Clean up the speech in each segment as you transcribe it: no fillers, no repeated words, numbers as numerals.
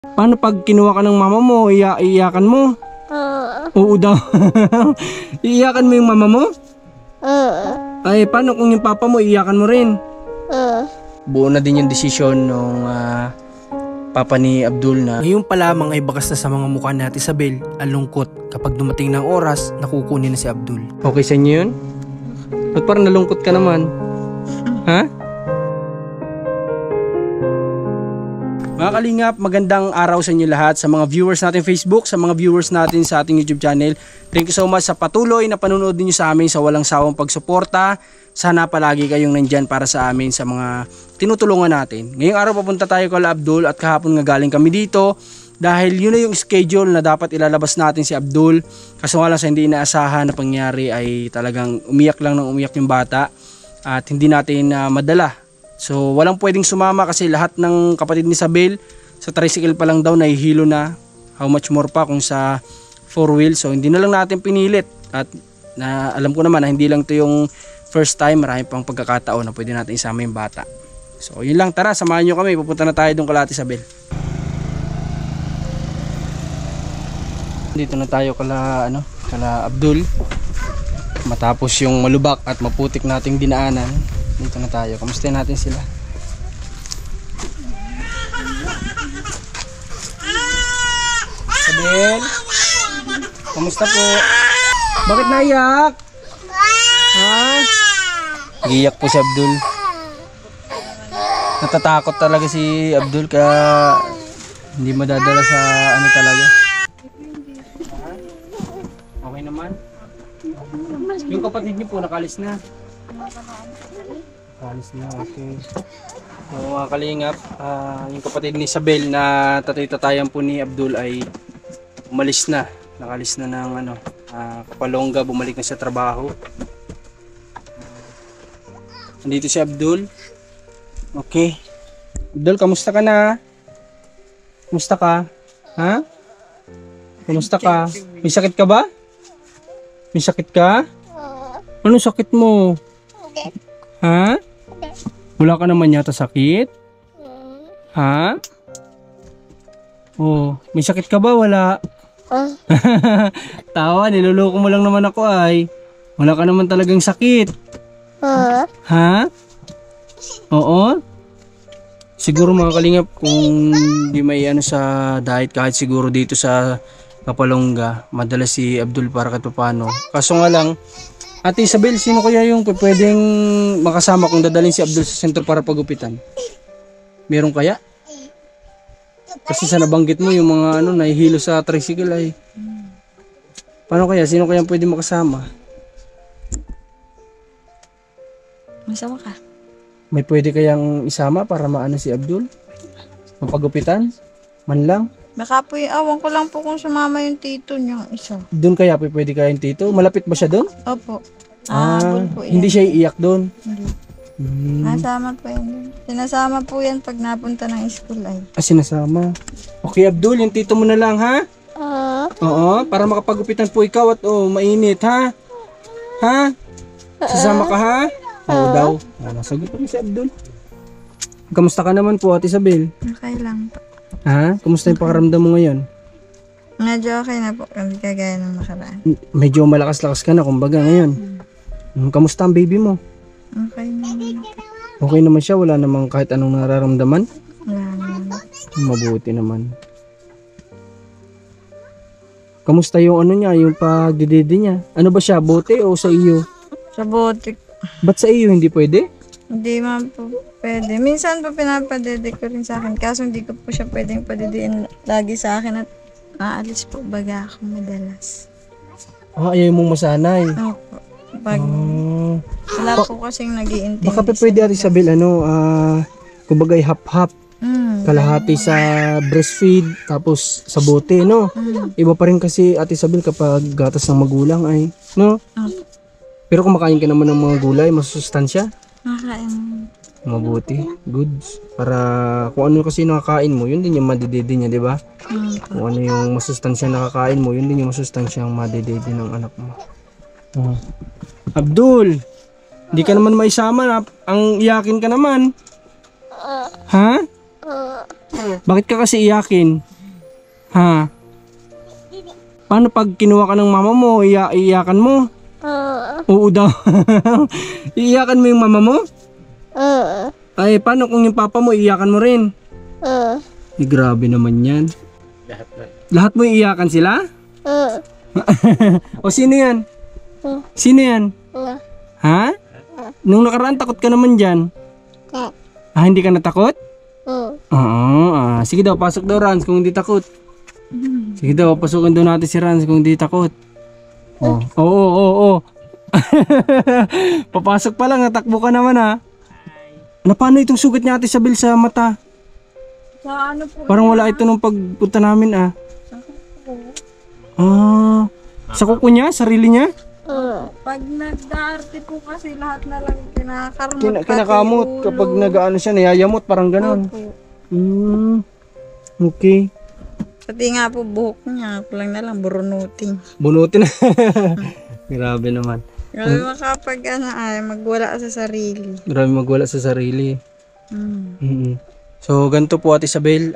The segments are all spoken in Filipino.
Paano pag kinuha ka ng mama mo, iiyakan mo? Oo daw. Iiyakan mo yung mama mo? Ay, paano kung yung papa mo, iiyakan mo rin? Buo na din yung desisyon nung papa ni Abdul na ngayon pa lamang ay bakas na sa mga mukha ni Ate Isabel ang lungkot kapag dumating ng oras na kukunin na si Abdul. Okay sa inyo yun? Ba't parang nalungkot ka naman? Ha? Mga kalingap, magandang araw sa inyo lahat, sa mga viewers natin Facebook, sa mga viewers natin sa ating YouTube channel. Thank you so much sa patuloy na panonood niyo sa amin, sa walang sawang pagsuporta. Sana palagi kayong nandyan para sa amin sa mga tinutulungan natin. Ngayong araw papunta tayo kay Abdul at kahapon nga galing kami dito dahil yun na yung schedule na dapat ilalabas natin si Abdul. Kaso nga lang sa hindi inaasahan na pangyari ay talagang umiyak lang ng umiyak yung bata at hindi natin madala. So walang pwedeng sumama kasi lahat ng kapatid ni Isabel sa tricycle pa lang daw nahihilo na. How much more pa kung sa 4-wheel. So hindi na lang natin pinilit at alam ko naman na hindi lang to yung first time, marami pang pagkakataon na pwede natin isama yung bata. So yun lang, tara samahan nyo kami, pupunta na tayo doon kay Ate Isabel. Dito na tayo kala Abdul. Matapos yung malubak at maputik nating dinaanan, dito na tayo. Kamustahin natin sila. Isabel, kamusta po? Bakit naiyak? Ha? Giyak po si Abdul. Natatakot talaga si Abdul kaya hindi madadala sa talaga. Okay naman? Yung kapatid niyo po nakalis na. Nakalis na, okay. So mga kalingap, yung kapatid ni Isabel na tatay-tatayan po ni Abdul ay umalis na. Nakalis na ng Kapalongga, bumalik na sa trabaho. Nandito si Abdul. Okay. Abdul, kamusta ka na? Kamusta ka? Ha? Kamusta ka? May sakit ka ba? May sakit ka? Anong sakit mo? Ha? Wala ka naman yata sakit? Ha? Oh, may sakit ka ba? Wala. Tawa, niloloko mo lang naman ako ay. Wala ka naman talagang sakit. Ha? Oo? Siguro mga kalingap kung di may sa diet kahit siguro dito sa Kapalongga, madala si Abdul para kahit paano. Kaso nga lang, Ate Isabel, sino kaya yung pwedeng makasama kung dadalhin si Abdul sa sentro para pagupitan? Meron kaya? Kasi sa nabanggit mo yung mga nahihilo sa tricycle ay. Paano kaya? Sino kaya pwedeng makasama? Masama ka? May pwede kayang isama para maano si Abdul? Mapagupitan? Man lang? Baka po awan ko lang po kung sumama yung tito niyang isa. Doon kaya pwede kayong tito? Malapit ba siya doon? Opo. Po Hindi siya iiyak doon? Hindi. Nasama po yan. Sinasama po yan pag napunta ng school ay. Sinasama. Okay Abdul, yung tito mo na lang ha? Oo, para makapagupitan po ikaw at mainit ha? Ha? Sasama ka ha? Oo daw. Nasagot pa si Abdul. Kamusta ka naman po Ate Isabel? Okay lang po. Ha? Kamusta yung pakaramdam mo ngayon? Medyo okay na po kami kagaya ng nakaraan. Medyo malakas-lakas ka na kumbaga ngayon. Kamusta ang baby mo? Okay naman. Okay naman siya? Wala namang kahit anong nararamdaman? Wala naman. Mabuti naman. Kamusta yung niya, yung pagdididi niya? Ano ba siya? Bote o sa iyo? Sa bote. Ba't sa iyo hindi pwede? Hindi man po pwede. Minsan po pinapadede ko rin sa akin. Kaso hindi ko po siya pwedeng padidiin lagi sa akin at maalis po baga ako madalas. Ayaw mong masanay. Opo. Pag wala po kasing nag-iintindi. Baka pwede Ate Isabel, kumbaga hap-hap. Kalahati sa breastfeed, tapos sa bote, no? Iba pa rin kasi Ate Isabel kapag gatas ng magulang ay, no? Pero kumakain ka naman ng mga gulay, masusustansya? Nakakain. Mabuti, goods. Para kung ano kasi nakakain mo, yun din yung madidede niya, di ba? Kung ano yung masustansya nakakain mo, yun din yung masustansya ang madidede ng anak mo. Abdul, hindi ka naman maisama na ang iyakin ka naman. Ha? Bakit ka kasi iyakin? Ha? Paano pag kinuha ka ng mama mo, iyakan mo? Oo daw. Iiyakan mo yung mama mo? Ay, paano kung yung papa mo, iyakan mo rin? Ay, grabe naman yan. Lahat mo iiyakan sila? O sino yan? Sino yan? Ha? Nung nakaraan, takot ka naman dyan. Ah, hindi ka natakot? Oo. Sige daw, pasok daw Rans kung hindi takot. Sige daw, pasukin daw natin si Rans kung hindi takot. Oo. Papasok pa lang, natakbo ka naman ha. Ano, paano itong sugat niya Ate Isabel sa mata? Sa ano po? Parang wala ito nung pagpunta namin ah. Sa kuko niya? Sarili niya? Pag nag-arte po kasi lahat na lang kinakarmot. Kinakamot kapag nag-ano siya, nayayamot, parang ganon. Okay. Pati nga po buhok niya, kulang na lang burunutin. Bunutin na. Grabe naman. Grabe makapag magwala sa sarili. Grabe magwala sa sarili. So ganito po Ate Isabel,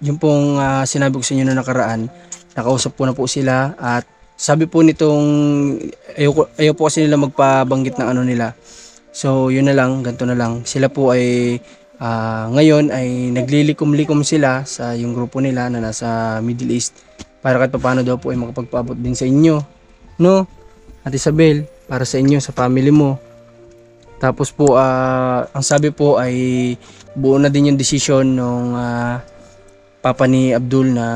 yung pong sinabi ko sa inyo na nakaraan, nakausap ko na po sila at sabi po nitong ayaw po kasi nila magpabanggit ng ano nila. So yun na lang, ganito na lang. Sila po ay ngayon ay naglilikom-likom sila sa yung grupo nila na nasa Middle East para kahit paano daw po ay makapagpaabot din sa inyo. No? Ate Isabel, para sa inyo, sa family mo. Tapos po, ang sabi po ay buo na din yung desisyon ng papa ni Abdul na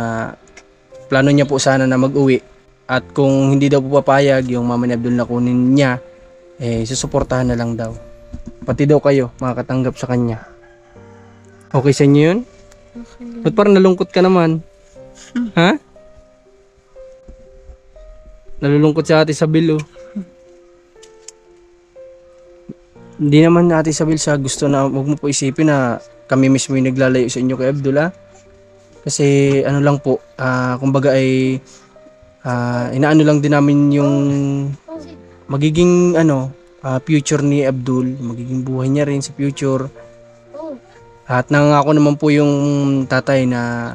plano niya po sana na mag-uwi. At kung hindi daw po papayag yung mama ni Abdul na kunin niya, susuportahan na lang daw. Pati daw kayo makakatanggap sa kanya. Okay sa inyo yun? Okay. Ba't parang nalungkot ka naman? Ha? Nalulungkot si Ate Isabel oh. Hindi naman Ate Isabel sa gusto na huwag mo po isipin na kami mismo yung naglalayo sa inyo kay Abdul ha? Kasi ano lang po, kumbaga ay inaano lang din namin yung magiging future ni Abdul, magiging buhay niya rin sa future. At nangako naman po yung tatay na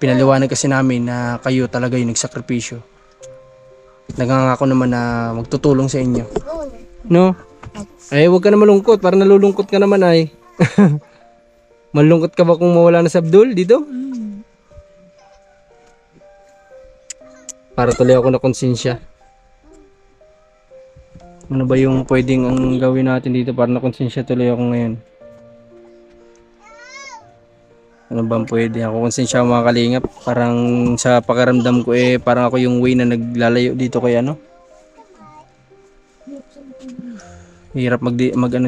pinaliwanag kasi namin na kayo talaga yung nagsakripisyo. Nangangako naman na magtutulong sa inyo. No? Ay, huwag ka na malungkot. Parang nalulungkot ka naman ay. Malungkot ka ba kung mawala na si Abdul dito? Para tuloy ako na konsensya. Ano ba yung pwedeng ang gawin natin dito para na konsensya tuloy ako ngayon? Ano bang pwede? Ako konsensya mga kalingap. Parang sa pakiramdam ko parang ako yung way na naglalayo dito kay ano. Hirap mag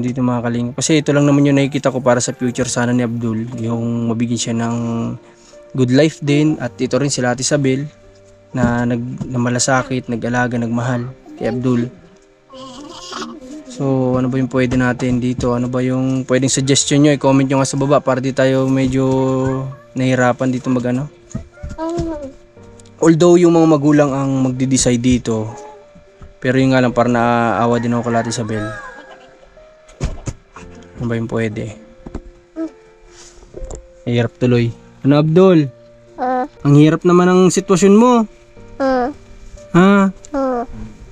dito mga kalingap. Kasi ito lang naman yung nakikita ko para sa future sana ni Abdul. Yung mabigyan siya ng good life din. At ito rin sila Ate Isabel na malasakit, nag-alaga, nagmahal kay Abdul. So ano ba yung pwede natin dito? Ano ba yung pwedeng suggestion nyo? I-comment nyo nga sa baba para di tayo medyo nahirapan dito mag-ano. Although yung mga magulang ang magde-decide dito, pero yung nga lang para naaawa din ako kay Ate Isabel. Ano ba yung pwede? Hirap tuloy. Ano Abdul? Ang hirap naman ang sitwasyon mo. Ha?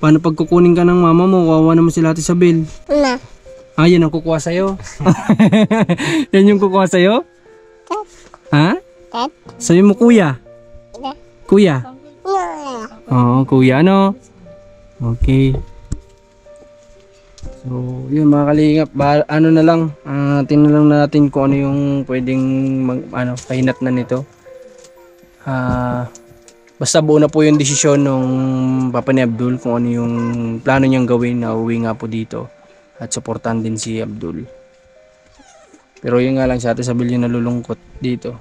Paano pag kukunin ka ng mama mo? Kawawa naman sila Ate Isabel. Yan ang kukuha sa'yo. Yan yung kukuha sa'yo? Ha? Sabi mo kuya? Kuya? Oo, kuya ano? Okay. So, yun mga kalingap, ano na lang, tingnan lang natin kung ano yung pwedeng kahinat na nito. Basta buo na po yung desisyon ng papa ni Abdul kung ano yung plano niyang gawin na uwi nga po dito at suportahan din si Abdul. Pero yun nga lang si Ate Isabel yung nalulungkot dito.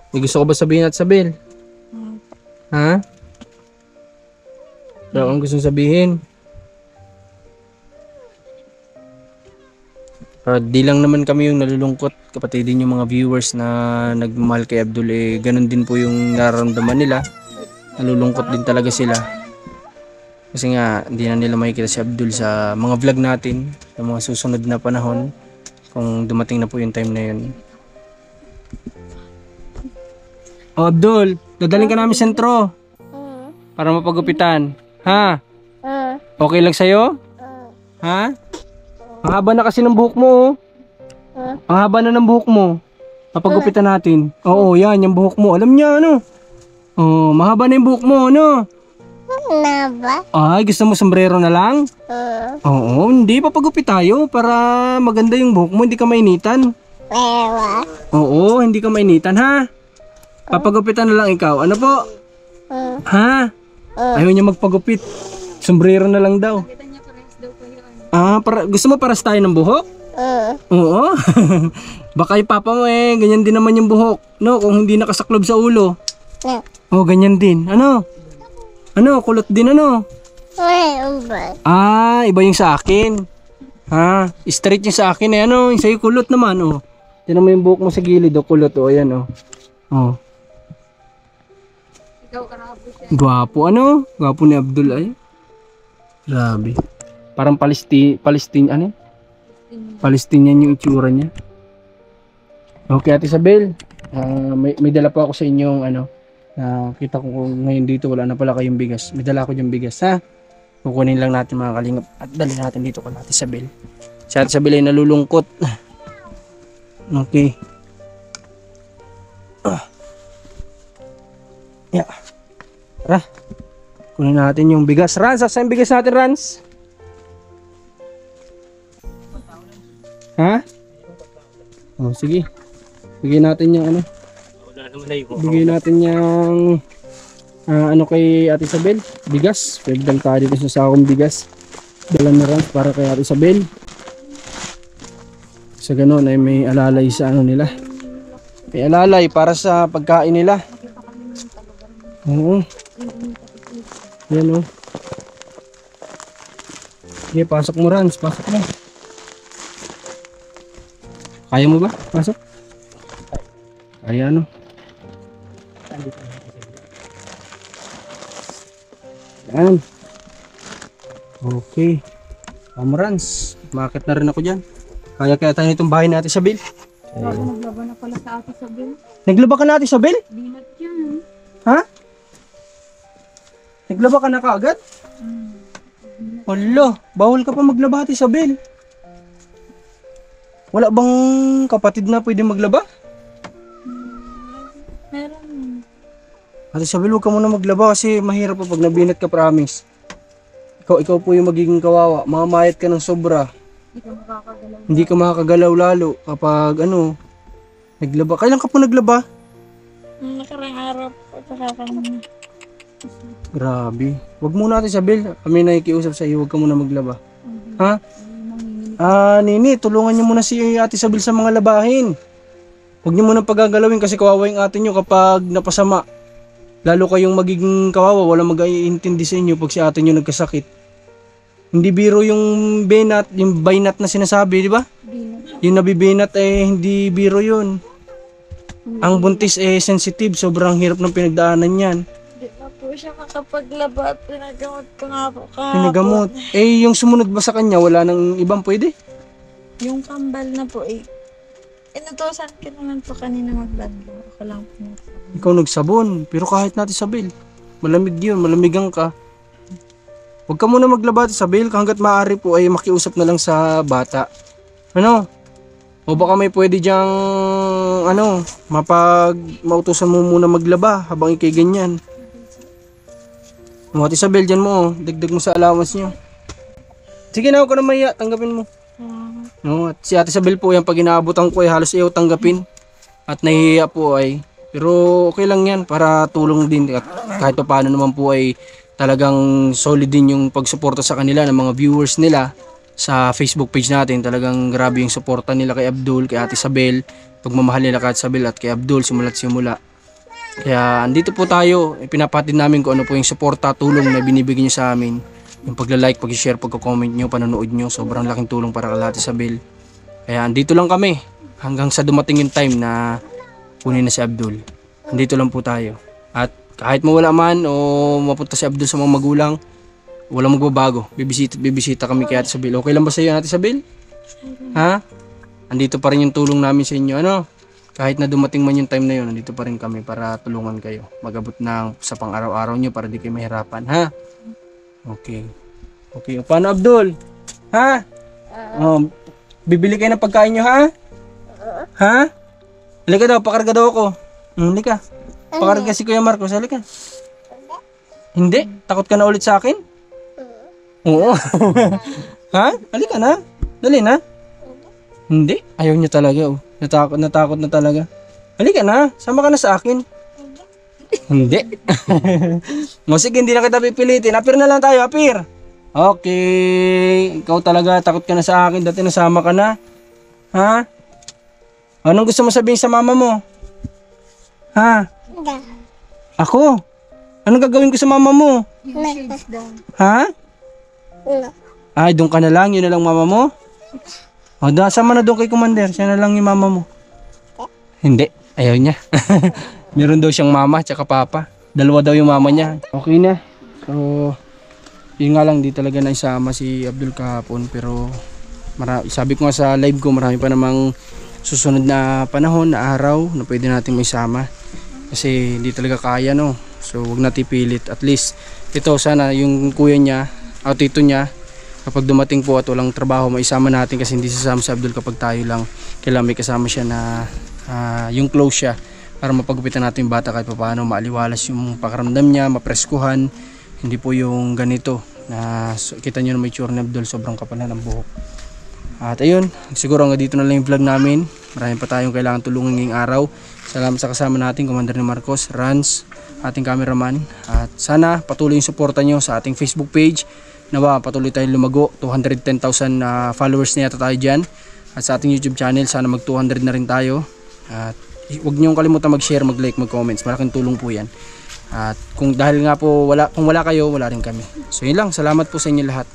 May gusto ko ba sabihin Ate Isabel? Ha? Wala kang gustong sabihin? Di lang naman kami yung nalulungkot, kapatid din yung mga viewers na nagmahal kay Abdul ganun din po yung nararamdaman nila. Nalulungkot din talaga sila. Kasi nga hindi na nila makikita si Abdul sa mga vlog natin sa mga susunod na panahon. kung dumating na po yung time na yun. Oh, Abdul, dadaling ka namin sentro para mapagupitan. Ha? Okay lang sa'yo? Ha? Ang haba na kasi ng buhok mo, oh. Ang haba na ng buhok mo. Papagupitan natin. Oo, yan, yung buhok mo. Alam niya, ano? Oh, mahaba na yung buhok mo, ano? Ay, gusto mo sombrero na lang? Oo, hindi. Papagupit tayo para maganda yung buhok mo. Hindi ka mainitan. Oo, hindi ka mainitan, ha? Papagupitan na lang ikaw. Ano po? Ha? Ayaw niya magpagupit. Sombrero na lang daw. Gusto mo paras tayo ng buhok? Oo. Baka yung papa mo ganyan din naman yung buhok. No, kung hindi nakasaklob sa ulo. Oh, ganyan din. Ano? Ano, kulot din ano? Iba yung sa akin. Straight yung sa akin ano, yung sa'yo kulot naman oh. Tignan mo yung buhok mo sa gilid oh, kulot oh, ayan oh. Oh. Gwapo ano? Gwapo ni Abdul ay. Grabe. Parang Palestinian yung itsura niya. Okay, Ate Isabel. May dala pa ako sa inyong ano. Kita ko ngayon dito wala na pala kayong bigas. May dala ko yung bigas ha. Kukunin lang natin mga kalingap at dali natin dito kay Ate Isabel. Si Ate Isabel ay nalulungkot. Okay. Yeah. Tara. Kunin natin yung bigas. Rans, saan bigas natin, Rans? Ha? Oh, sige. Bigyan natin yung ano. Bigyan natin yung ano kay Ate Isabel. Bigas. Pwede tayo dito sa sakong bigas. Dala na Rans para kay Ate Isabel. Sa ganun ay may alalay sa ano nila. May alalay para sa pagkain nila. Oo. Yan o. Sige, pasok mo Rans. Pasok mo. Kaya mo ba? Pasok. Kaya ano. Yan. Okay. Tama Rans. Makakit na rin ako dyan. Kaya tayo itong bahay natin sa Bill. Naglaba na pala sa Ate Isabel. Naglaba ka natin sa Bill? Binat yan. Ha? Naglaba ka na kaagad? Wala, bawal ka pa maglaba Ate Isabel. Wala bang kapatid na pwede maglaba? Meron. Ate Isabel, huwag ka muna maglaba kasi mahirap pa pag nabinat ka, promise. Ikaw po yung magiging kawawa. Mamamayat ka ng sobra. Hindi ka makakagalaw lalo kapag ano, naglaba. Kailan ka po naglaba? Nakarang araw po. Grabe. Huwag muna Ate Isabel. Kami nakikiusap sa iyo. Huwag ka muna maglaba. Ha? Nini, tulungan niyo muna si Ate Isabel sa mga labahin. Huwag niyo muna pagagalawin kasi kawawa yung ate niyo kapag napasama. Lalo kayong magiging kawawa. Walang mag-iintindi sa inyo pag si ate niyo nagkasakit. Hindi biro yung benat, yung baynat na sinasabi, di ba? Yung nabibinat hindi biro yun. Ang buntis sensitive, sobrang hirap ng pinagdaanan yan. Hindi na po siya makapaglaba at pinagamot ko nga po kahapon. Pinagamot. Yung sumunod ba sa kanya, wala nang ibang pwede? Yung kambal na po inutosan ko naman po kanina magladlo. Ako lang po. Ikaw nagsabon, pero kahit natin Isabel, malamig yun, malamigang ka. Huwag ka muna maglaba Ate Isabel, hanggat maaari po ay makiusap na lang sa bata. Ano? O baka may pwede diyang mautusan mo muna maglaba habang ikay ganyan. Ate Isabel, dyan mo, dagdag mo sa allowance niyo. Sige na, huwag ka na maya, tanggapin mo. At si Ate Isabel po, yan pag inaabutan ko ay halos ayaw tanggapin. At nahihiya po ay, pero okay lang yan para tulong din. At kahit pa paano naman po ay talagang solid din yung pagsuporta sa kanila ng mga viewers nila sa Facebook page natin. Talagang grabe yung suporta nila kay Abdul, kay Ate Isabel, pagmamahal nila kay Ate Isabel at kay Abdul simula't simula. Kaya andito po tayo, pinapatid namin kung ano po yung suporta, tulong na binibigyan nyo sa amin. Yung pagla-like, pag-share, pagko-comment nyo, panonood nyo, sobrang laking tulong para kay Ate Isabel. Kaya andito lang kami hanggang sa dumating yung time na kunin na si Abdul. Andito lang po tayo. At kahit mawala man o mapunta si Abdul sa mga magulang, walang magbabago. Bibisita kami kay Ate Isabel. Okay lang ba sa iyo, Ate Isabel? Ha? andito pa rin yung tulong namin sa inyo. Ano? Kahit na dumating man yung time na yun, nandito pa rin kami para tulungan kayo. Magabot ng sa pang-araw-araw nyo para di kayo mahirapan, ha? Okay. Okay, o, paano Abdul? Ha? Bibili kayo ng pagkain nyo, ha? Ha? Halika daw, pakarga daw ako. Halika. Pakarga si Kuya Marcos, halika. Hindi? Takot ka na ulit sa akin? Oo. Ha? Halika na. Dali na. Hindi? Ayaw niya talaga, oh. Natakot na talaga. Halika na, sama ka na sa akin. Hindi. O sige, hindi na kita pipilitin. Apir na lang tayo, apir. Okay. Ikaw talaga, takot ka na sa akin. Dati nasama ka na. Ha? Anong gusto mo sabihin sa mama mo? Ha? Ako? Anong gagawin ko sa mama mo? Ha? Ay, doon ka na lang. Yun na lang mama mo? O, sama na doon kay Commander. Siya na lang yung mama mo. Hindi. Ayaw niya. Meron daw siyang mama tsaka papa. Dalawa daw yung mama niya. Okay na. So, yun nga lang. Di talaga naisama si Abdul kahapon. Pero, sabi ko nga sa live ko, marami pa namang susunod na panahon, na araw, na pwede natin maisama. Kasi, di talaga kaya, no. So, wag natin pilit. At least, ito, sana yung kuya niya, o tito niya, kapag dumating po at walang trabaho, maisama natin kasi hindi sasama si Abdul kapag tayo lang. Kailangan may kasama siya na yung close siya para mapagupitan natin yung bata kahit paano, maaliwalas yung pakaramdam niya, mapreskuhan. Hindi po yung ganito na kita nyo na may tsura ni Abdul, sobrang kapal na ng buhok. At ayun, siguro hanggang dito na lang yung vlog namin. Marami pa tayong kailangan tulungan ngayong araw. Salamat sa kasama natin, Commander ni Marcos, Rans, ating cameraman. At sana patuloy yung suporta nyo sa ating Facebook page. Nawa, patuloy tayong lumago. 210,000 followers na yata tayo dyan. At sa ating YouTube channel, sana mag 200 na rin tayo. At huwag niyong kalimutan mag-share, mag-like, mag-comments. Malaking tulong po yan. At kung dahil nga po, kung wala kayo, wala rin kami. So yun lang, salamat po sa inyo lahat.